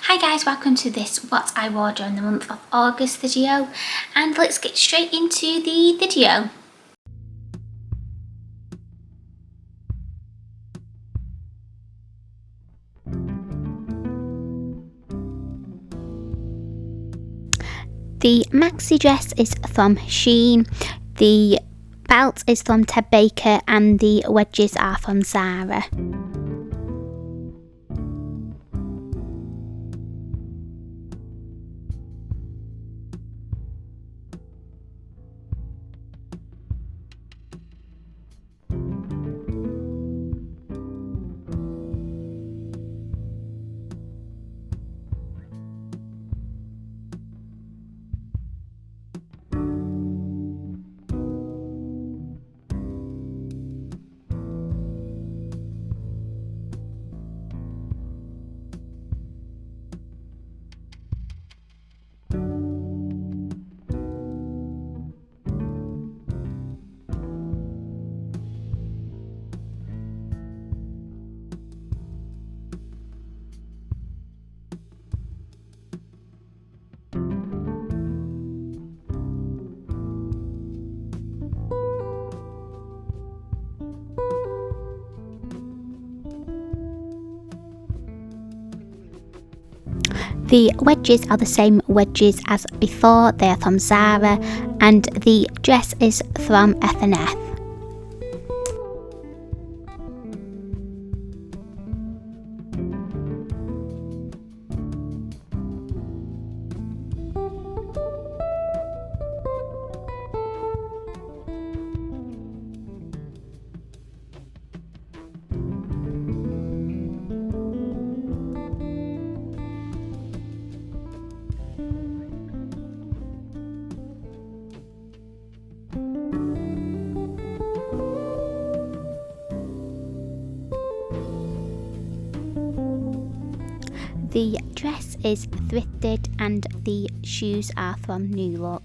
Hi guys, welcome to this what I wore during the month of August video, and let's get straight into the video. The maxi dress is from Shein, the belt is from Ted Baker, and the wedges are from Zara. The wedges are the same wedges as before, they are from Zara, and the dress is from F&F. The dress is thrifted and the shoes are from New Look.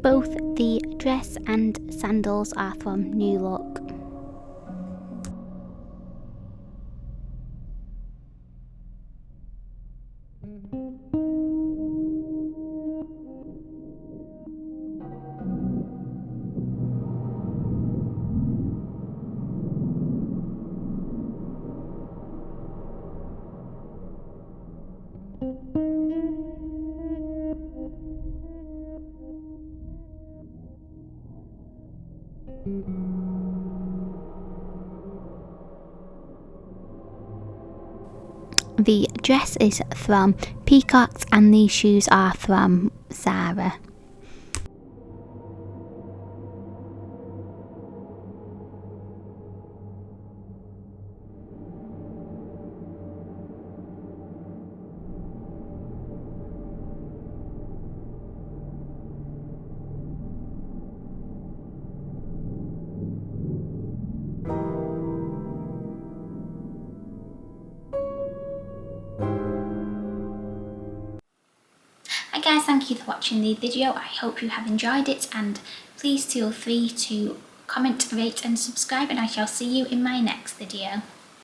Both the dress and sandals are from New Look. The dress is from Peacocks and the shoes are from Zara. Hi guys, thank you for watching the video. I hope you have enjoyed it, and please feel free to comment, rate and subscribe, and I shall see you in my next video.